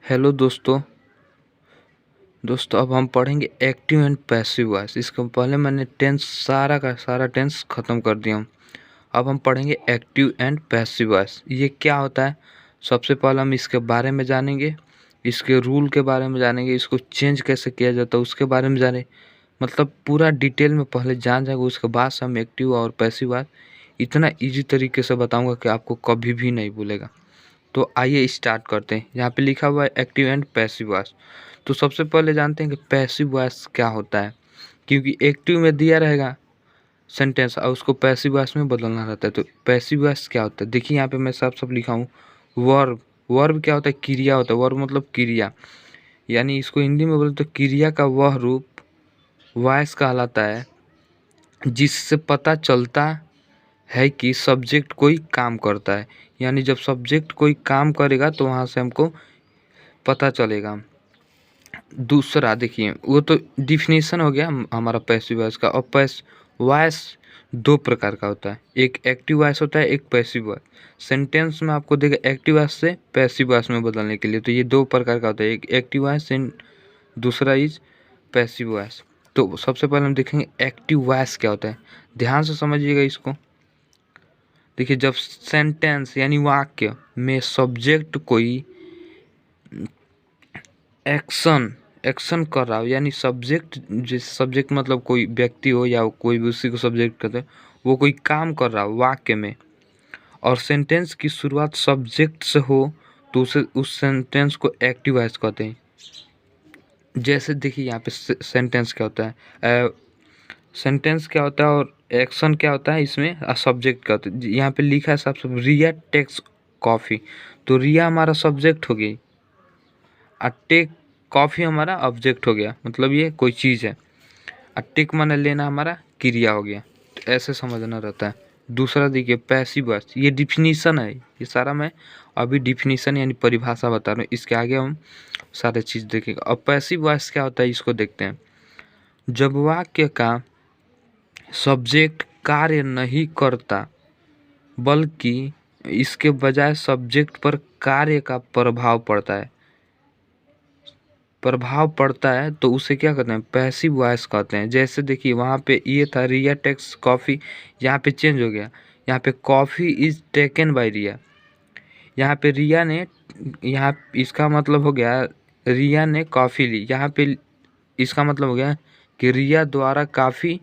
Hello दोस्तों अब हम पढ़ेंगे एक्टिव एंड पैसिव वॉइस। इसके पहले मैंने टेंस सारा का सारा टेंस ख़त्म कर दिया हूँ। अब हम पढ़ेंगे एक्टिव एंड पैसिव वॉइस। ये क्या होता है? सबसे पहले हम इसके बारे में जानेंगे, इसके रूल के बारे में जानेंगे, इसको चेंज कैसे किया जाता है उसके बारे में जाने, मतलब पूरा डिटेल में पहले जान जाएंगे। उसके बाद से हम एक्टिव और पैसिव वॉइस इतना ईजी तरीके से बताऊँगा कि आपको कभी भी नहीं भूलेगा। तो आइए स्टार्ट करते हैं। यहाँ पे लिखा हुआ है एक्टिव एंड पैसिव वॉइस। तो सबसे पहले जानते हैं कि पैसिव वॉइस क्या होता है, क्योंकि एक्टिव में दिया रहेगा सेंटेंस और उसको पैसिव वॉइस में बदलना रहता है। तो पैसिव वॉइस क्या होता है, देखिए यहाँ पे मैं सब लिखा हूँ। वर्ब, वर्ब क्या होता है? क्रिया होता है। वर्ब मतलब क्रिया, यानी इसको हिंदी में बोले तो क्रिया का वह रूप वॉइस कहलाता है जिससे पता चलता है कि सब्जेक्ट कोई काम करता है। यानी जब सब्जेक्ट कोई काम करेगा तो वहाँ से हमको पता चलेगा। दूसरा देखिए, वो तो डिफिनीशन हो गया हमारा पैसिव वॉइस का। और वॉइस दो प्रकार का होता है, एक एक्टिव वॉइस होता है, एक पैसिव वॉइस। सेंटेंस में आपको देगा एक्टिव वॉइस से पैसिव वॉइस में बदलने के लिए। तो ये दो प्रकार का होता है, एक एक्टिव वॉइस एंड दूसरा इज पैसिव वॉइस। तो सबसे पहले हम देखेंगे एक्टिव वॉइस क्या होता है। ध्यान से समझिएगा इसको। देखिए, जब सेंटेंस यानी वाक्य में सब्जेक्ट कोई एक्शन कर रहा हो, यानी सब्जेक्ट, जिस सब्जेक्ट मतलब कोई व्यक्ति हो या कोई भी उसी को सब्जेक्ट कहते हैं, वो कोई काम कर रहा हो वाक्य में और सेंटेंस की शुरुआत सब्जेक्ट से हो तो उसे उस सेंटेंस को एक्टिव वॉइस कहते हैं। जैसे देखिए यहाँ पे सेंटेंस क्या होता है, सेंटेंस क्या होता है और एक्शन क्या होता है, इसमें सब्जेक्ट क्या होता है। यहाँ पे लिखा है सबसे रिया टेक्स कॉफ़ी, तो रिया हमारा सब्जेक्ट हो गई और टेक कॉफ़ी हमारा ऑब्जेक्ट हो गया, मतलब ये कोई चीज़ है। और टेक माने लेना हमारा क्रिया हो गया। तो ऐसे समझना रहता है। दूसरा देखिए पैसिव वॉइस, ये डिफिनीशन है, ये सारा मैं अभी डिफिनीशन यानी परिभाषा बता रहा हूँ। इसके आगे हम सारे चीज़ देखेंगे। अब पैसिव वॉइस क्या होता है इसको देखते हैं। जब वाक्य का सब्जेक्ट कार्य नहीं करता बल्कि इसके बजाय सब्जेक्ट पर कार्य का प्रभाव पड़ता है तो उसे क्या कहते हैं? पैसिव वॉइस कहते हैं। जैसे देखिए वहाँ पे ये था रिया टेक्स कॉफ़ी, यहाँ पे चेंज हो गया, यहाँ पे कॉफ़ी इज टेकन बाय रिया। यहाँ पे रिया ने, यहाँ इसका मतलब हो गया रिया ने कॉफ़ी ली, यहाँ पे इसका मतलब हो गया कि रिया द्वारा काफ़ी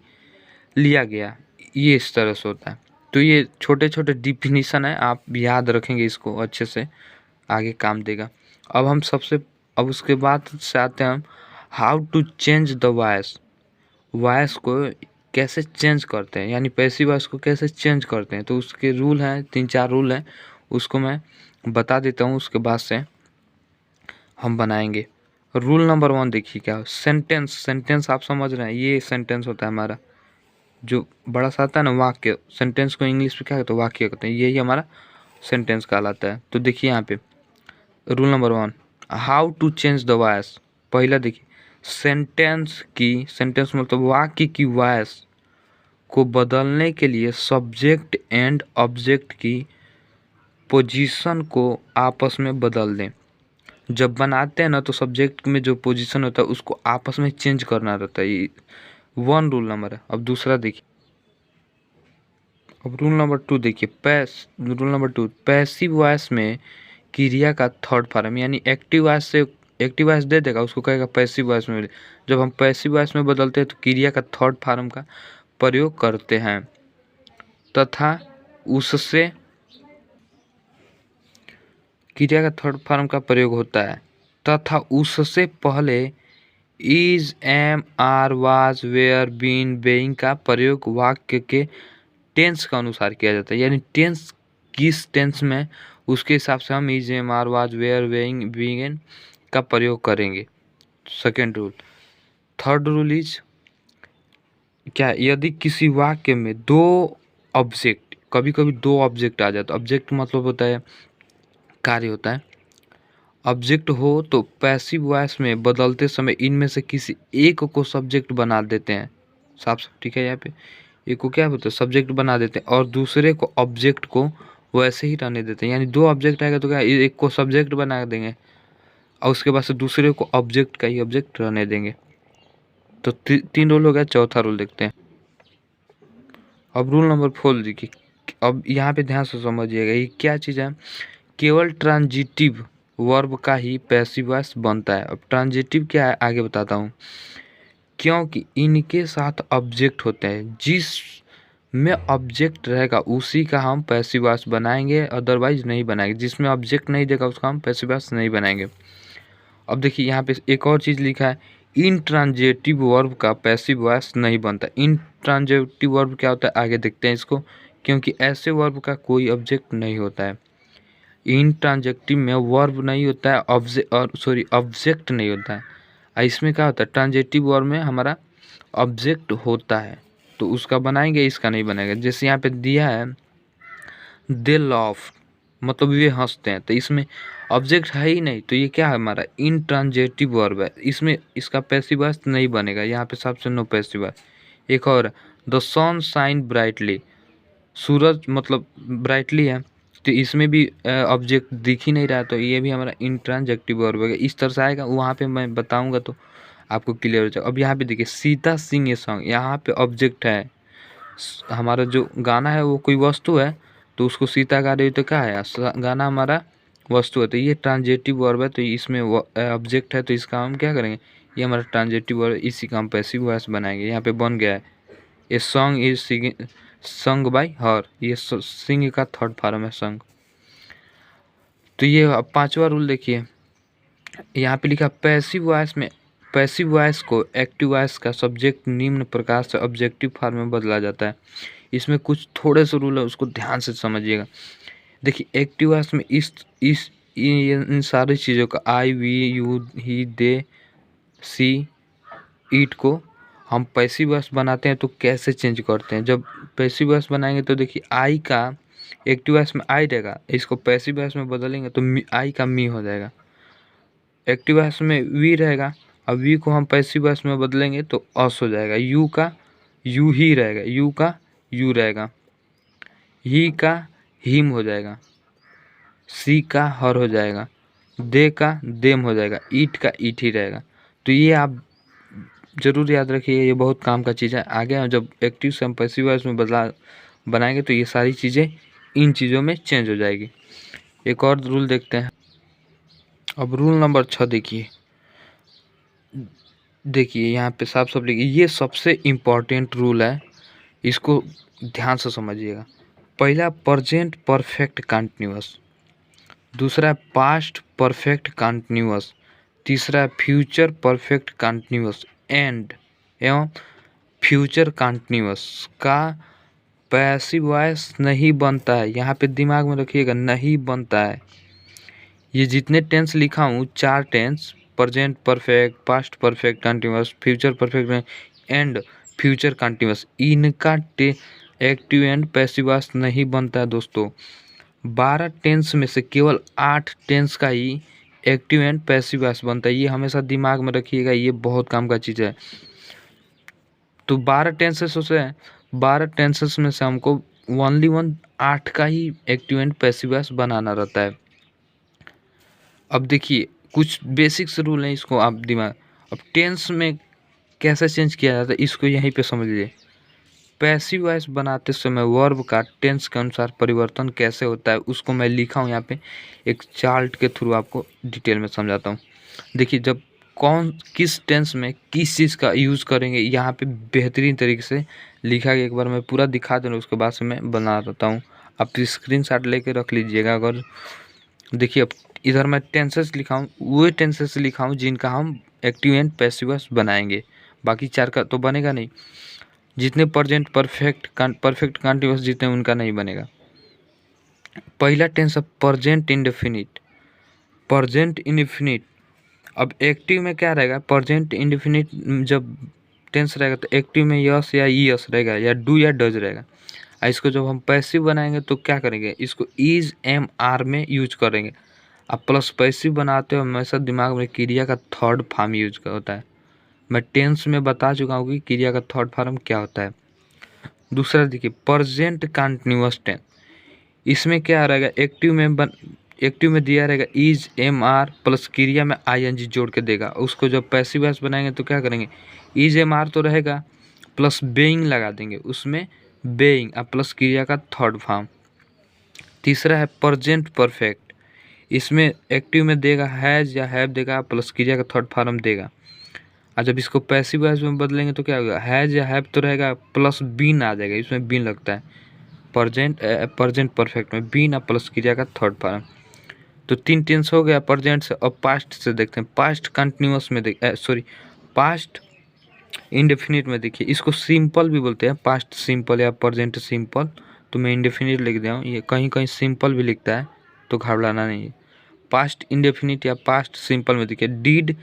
लिया गया। ये इस तरह से होता है। तो ये छोटे छोटे डिफिनीशन है, आप याद रखेंगे इसको अच्छे से, आगे काम देगा। अब उसके बाद से आते हैं हम how to change the voice. Voice को कैसे चेंज करते हैं, यानी पैसिव वॉइस को कैसे चेंज करते हैं। तो उसके रूल हैं, 3-4 रूल हैं, उसको मैं बता देता हूँ, उसके बाद से हम बनाएंगे। रूल नंबर 1 देखिए क्या हो, सेंटेंस आप समझ रहे हैं, ये सेंटेंस होता है हमारा जो बड़ा सा आता है ना वाक्य। सेंटेंस को इंग्लिश में क्या कहते हैं? वाक्य कहते हैं। यही हमारा सेंटेंस कहलाता है। तो देखिए यहाँ पे rule number 1, how to change the voice. पहला देखिए, सेंटेंस मतलब वाक्य की वॉइस को बदलने के लिए सब्जेक्ट एंड ऑब्जेक्ट की पोजीशन को आपस में बदल दें। जब बनाते हैं ना तो सब्जेक्ट में जो पोजीशन होता है उसको आपस में चेंज करना रहता है। ये 1 रूल नंबर है। अब दूसरा देखिए, अब रूल नंबर 2 देखिए, रूल नंबर 2, पैसिव वॉइस में क्रिया का थर्ड फॉर्म, यानी एक्टिव वॉइस दे देगा, उसको कहेगा पैसिव वॉइस में। जब हम पैसिव वॉइस में बदलते हैं तो क्रिया का थर्ड फॉर्म का प्रयोग करते हैं तथा उससे क्रिया का थर्ड फॉर्म का प्रयोग होता है तथा उससे पहले is, am, are, was, were, been, being का प्रयोग वाक्य के टेंस के अनुसार किया जाता है। यानी टेंस किस टेंस में, उसके हिसाब से हम is, am, are, was, were, being का प्रयोग करेंगे। Second rule. Third rule is क्या, यदि किसी वाक्य में दो ऑब्जेक्ट, कभी कभी दो ऑब्जेक्ट आ जाता है। ऑब्जेक्ट मतलब होता है कार्य होता है। ऑब्जेक्ट हो तो पैसिव वॉइस में बदलते समय इनमें से किसी एक को सब्जेक्ट बना देते हैं। साफ ठीक है, यहाँ पे एक को क्या बोलते हैं? सब्जेक्ट बना देते हैं और दूसरे को ऑब्जेक्ट को वैसे ही रहने देते हैं। यानी दो ऑब्जेक्ट आएगा तो क्या एक को सब्जेक्ट बना देंगे और उसके बाद से दूसरे को ऑब्जेक्ट का ही ऑब्जेक्ट रहने देंगे। तो 3 रूल हो गया। चौथा रूल देखते हैं। अब रूल नंबर 4 देखिए। अब यहाँ पे ध्यान से समझिएगा, ये क्या चीज़ है। केवल ट्रांजिटिव वर्ब का ही पैसिव वॉइस बनता है। अब ट्रांजिटिव क्या है आगे बताता हूँ। क्योंकि इनके साथ ऑब्जेक्ट होते हैं, जिस में ऑब्जेक्ट रहेगा उसी का हम पैसिव वॉइस बनाएंगे, अदरवाइज नहीं बनाएंगे। जिसमें ऑब्जेक्ट नहीं देगा उसका हम पैसिव वॉइस नहीं बनाएंगे। अब देखिए यहाँ पे एक और चीज़ लिखा है, इनट्रांजिटिव वर्ब का पैसिव वॉइस नहीं बनता। इनट्रांजिटिव वर्ब क्या होता है आगे देखते हैं इसको। क्योंकि ऐसे वर्ब का कोई ऑब्जेक्ट नहीं होता है। इनट्रांजिटिव में वर्ब नहीं होता है, ऑब्जेक्ट नहीं होता है। इसमें क्या होता है, ट्रांजिटिव वर्ब में हमारा ऑब्जेक्ट होता है, तो उसका बनाएंगे, इसका नहीं बनाएगा। जैसे यहाँ पे दिया है दे लाफ, मतलब ये हंसते हैं, तो इसमें ऑब्जेक्ट है ही नहीं, तो ये क्या है हमारा इनट्रांजिटिव वर्ब है। इसमें इसका पैसिव वॉइस नहीं बनेगा, यहाँ पे सबसे नो पैसिव वॉइस। एक और द सन शाइन ब्राइटली, सूरज मतलब ब्राइटली है, तो इसमें भी ऑब्जेक्ट दिख ही नहीं रहा, तो ये भी हमारा इंट्रांजेक्टिव वर्ब है। इस तरह से आएगा, वहाँ पे मैं बताऊंगा तो आपको क्लियर हो जाएगा। अब यहाँ पे देखिए सीता सिंह ये सॉन्ग, यहाँ पे ऑब्जेक्ट है, हमारा जो गाना है वो कोई वस्तु है, तो उसको सीता गा रही, तो क्या है गाना हमारा वस्तु है, तो ये ट्रांजिटिव वर्ब है, तो इसमें ऑब्जेक्ट है, तो इसका हम क्या करेंगे, ये हमारा ट्रांजिटिव वर्ब, इसी का हम पैसिव वॉइस बनाएंगे। यहाँ पे बन गया है a song is sung by हर, ये सिंग का थर्ड फॉर्म है संग। तो ये अब पांचवा रूल देखिए, यहाँ पे लिखा पैसिव वॉइस में, पैसिव वॉइस को एक्टिव वॉइस का सब्जेक्ट निम्न प्रकार से ऑब्जेक्टिव फॉर्म में बदला जाता है। इसमें कुछ थोड़े से रूल है, उसको ध्यान से समझिएगा। देखिए एक्टिव वॉइस में इन सारी चीज़ों का आई वी यू ही दे सी ईट को हम पैसिव वॉइस बनाते हैं, तो कैसे चेंज करते हैं। जब पैसिव वॉइस बनाएंगे तो देखिए आई का एक्टिव वॉइस में आई रहेगा, इसको पैसिव वॉइस में बदलेंगे तो आई का मी हो जाएगा। एक्टिव वॉइस में वी रहेगा, अब वी को हम पैसिव वॉइस में बदलेंगे तो अस हो जाएगा। यू का यू ही रहेगा, यू का यू रहेगा। ही का हिम हो जाएगा। सी का हर हो जाएगा। दे का देम हो जाएगा। ईट का ईट ही रहेगा। तो ये आप जरूर याद रखिए, ये बहुत काम का चीज़ है। आगे जब एक्टिव से हम पैसिव वॉइस में बदला बनाएंगे तो ये सारी चीज़ें इन चीज़ों में चेंज हो जाएगी। एक और रूल देखते हैं। अब रूल नंबर 6 देखिए, यहाँ पे साफ साफ लिखिए, ये सबसे इम्पॉर्टेंट रूल है, इसको ध्यान से समझिएगा। पहला प्रेजेंट परफेक्ट कंटिन्यूअस, दूसरा पास्ट परफेक्ट कंटिन्यूअस, तीसरा फ्यूचर परफेक्ट कंटिन्यूअस एंड एवं फ्यूचर कंटिन्यूअस का पैसिव वॉइस नहीं बनता है। यहाँ पे दिमाग में रखिएगा, नहीं बनता है। ये जितने टेंस लिखा हूँ, 4 tense, present perfect, past perfect continuous, future perfect and future continuous, इनका एक्टिव एंड पैसिव वॉइस नहीं बनता है दोस्तों। 12 टेंस में से केवल 8 टेंस का ही एक्टिव एंड पैसिव वॉइस बनता है। ये हमेशा दिमाग में रखिएगा, ये बहुत काम का चीज़ है। तो 12 टेंसेस होते हैं, 12 टेंसेस में से हमको ओनली 8 का ही एक्टिव एंड पैसिव वॉइस बनाना रहता है। अब देखिए कुछ बेसिक्स रूल हैं, इसको आप दिमाग, अब टेंस में कैसे चेंज किया जाता है इसको यहीं पे समझ लीजिए। पैसिव वॉइस बनाते समय वर्ब का टेंस के अनुसार परिवर्तन कैसे होता है उसको मैं लिखा हूँ यहाँ पे, एक चार्ट के थ्रू आपको डिटेल में समझाता हूँ। देखिए जब कौन किस टेंस में किस चीज़ का यूज़ करेंगे, यहाँ पे बेहतरीन तरीके से लिखा गया। एक बार मैं पूरा दिखा दूँ, उसके बाद से मैं बना देता हूँ, आप स्क्रीनशॉट लेके रख लीजिएगा। अगर देखिए अब इधर मैं टेंसेस लिखा हूँ, वो टेंसेस लिखा हूँ जिनका हम एक्टिव एंड पैसिव वॉइस बनाएंगे, बाकी 4 का तो बनेगा नहीं। जितने प्रेजेंट परफेक्ट कंटिन्यूअस जितने उनका नहीं बनेगा। पहला टेंस है प्रेजेंट इंडेफिनिट, प्रेजेंट इंडेफिनिट। अब एक्टिव में क्या रहेगा, प्रेजेंट इंडेफिनिट जब टेंस रहेगा तो एक्टिव में यस या ईएस रहेगा, या डू या डज रहेगा। इसको जब हम पैसिव बनाएंगे तो क्या करेंगे, इसको इज एम आर में यूज करेंगे। अब प्लस पैसिव बनाते हो हमेशा दिमाग में क्रिया का थर्ड फॉर्म यूज होता है। मैं टेंस में बता चुका हूँ कि क्रिया का थर्ड फॉर्म क्या होता है। दूसरा देखिए प्रेजेंट कंटिन्यूअस टेंस, इसमें क्या रहेगा, एक्टिव में दिया रहेगा इज एम आर प्लस क्रिया में आई एन जी जोड़ के देगा। उसको जब पैसिव वॉइस बनाएंगे तो क्या करेंगे, इज एम आर तो रहेगा प्लस बेइंग लगा देंगे, उसमें बेइंग और प्लस क्रिया का थर्ड फॉर्म। तीसरा है प्रेजेंट परफेक्ट, इसमें एक्टिव में देगा हैज़ या हैव देगा प्लस क्रिया का थर्ड फॉर्म देगा। और जब इसको पैसिव वॉइस में बदलेंगे तो क्या होगा, हैज़ या हैव तो रहेगा प्लस बीन आ जाएगा, इसमें बीन लगता है प्रेजेंट परफेक्ट में, बीन और प्लस क्रिया का थर्ड फॉर्म। तो 3 टेंस हो गया प्रेजेंट से। अब पास्ट से देखते हैं। पास्ट कंटिन्यूअस में पास्ट इंडेफिनिट में देखिए, इसको सिंपल भी बोलते हैं, पास्ट सिंपल या प्रेजेंट सिंपल। तो मैं इंडेफिनिट लिख दिया हूँ, ये कहीं कहीं सिंपल भी लिखता है तो घबराना नहीं है। पास्ट इंडेफिनिट या पास्ट सिंपल में देखिए, डीड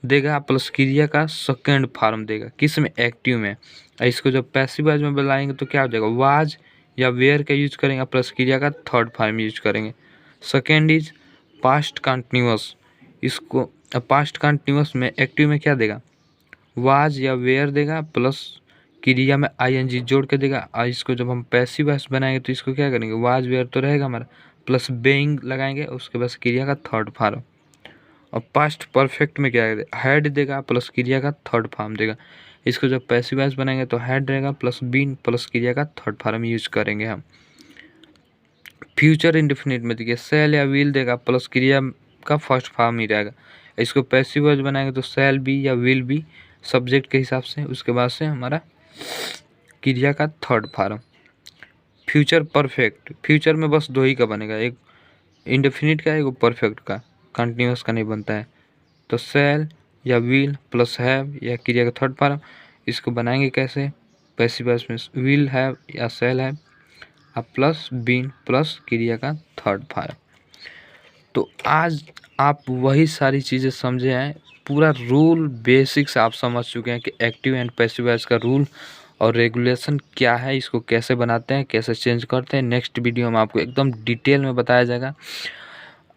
देगा प्लस क्रिया का सेकेंड फॉर्म देगा, किस में, एक्टिव में। इसको जब पैसिव वॉइस में बुलाएंगे तो क्या हो जाएगा, वाज या वेयर का यूज करेंगे प्लस क्रिया का थर्ड फॉर्म यूज करेंगे। सेकेंड इज पास्ट कंटिन्यूअस, इसको पास्ट कंटिन्यूअस में एक्टिव में क्या देगा, वाज या वेयर देगा प्लस क्रिया में आई एन जी जोड़ के देगा। और इसको जब हम पैसिव वॉइस बनाएंगे तो इसको क्या करेंगे, वाज वेयर तो रहेगा हमारा, प्लस बेइंग लगाएंगे, उसके बाद क्रिया का थर्ड फॉर्म। और पास्ट परफेक्ट में क्या है, हैड देगा प्लस क्रिया का थर्ड फॉर्म देगा। इसको जब पैसिव वॉइस बनाएंगे तो हैड रहेगा प्लस बीन प्लस क्रिया का थर्ड फॉर्म यूज करेंगे हम। फ्यूचर इंडेफिनिट में देखिए, सेल या विल देगा प्लस क्रिया का फर्स्ट फॉर्म ही रहेगा। इसको पैसिव वॉइस बनाएंगे तो सेल बी या विल बी सब्जेक्ट के हिसाब से, उसके बाद से हमारा क्रिया का third form. Future perfect, future में बस 2 ही का बनेगा, एक इंडेफिनिट का एक परफेक्ट का, कंटिन्यूअस का नहीं बनता है। तो सेल या विल प्लस हैव या क्रिया का थर्ड फॉर्म, इसको बनाएंगे कैसे, पैसिव वॉइस में विल हैव या सेल हैव और प्लस बीन प्लस क्रिया का थर्ड फॉर्म। तो आज आप वही सारी चीज़ें समझे हैं, पूरा रूल बेसिक्स आप समझ चुके हैं कि एक्टिव एंड पैसिव वॉइस का रूल और रेगुलेशन क्या है, इसको कैसे बनाते हैं, कैसे चेंज करते हैं। नेक्स्ट वीडियो में आपको एकदम डिटेल में बताया जाएगा।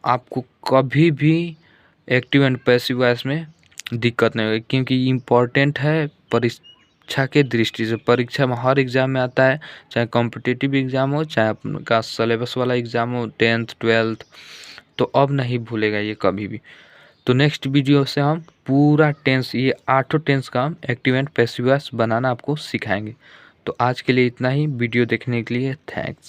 आपको कभी भी एक्टिव एंड पैसिव वॉइस में दिक्कत नहीं होगी, क्योंकि इम्पॉर्टेंट है परीक्षा के दृष्टि से। परीक्षा में हर एग्ज़ाम में आता है, चाहे कॉम्पिटिटिव एग्ज़ाम हो, चाहे आपका सिलेबस वाला एग्ज़ाम हो, 10th 12th, तो अब नहीं भूलेगा ये कभी भी। तो नेक्स्ट वीडियो से हम पूरा टेंस, ये 8 टेंस का हम एक्टिव एंड पैसिव वॉइस बनाना आपको सिखाएंगे। तो आज के लिए इतना ही। वीडियो देखने के लिए थैंक्स।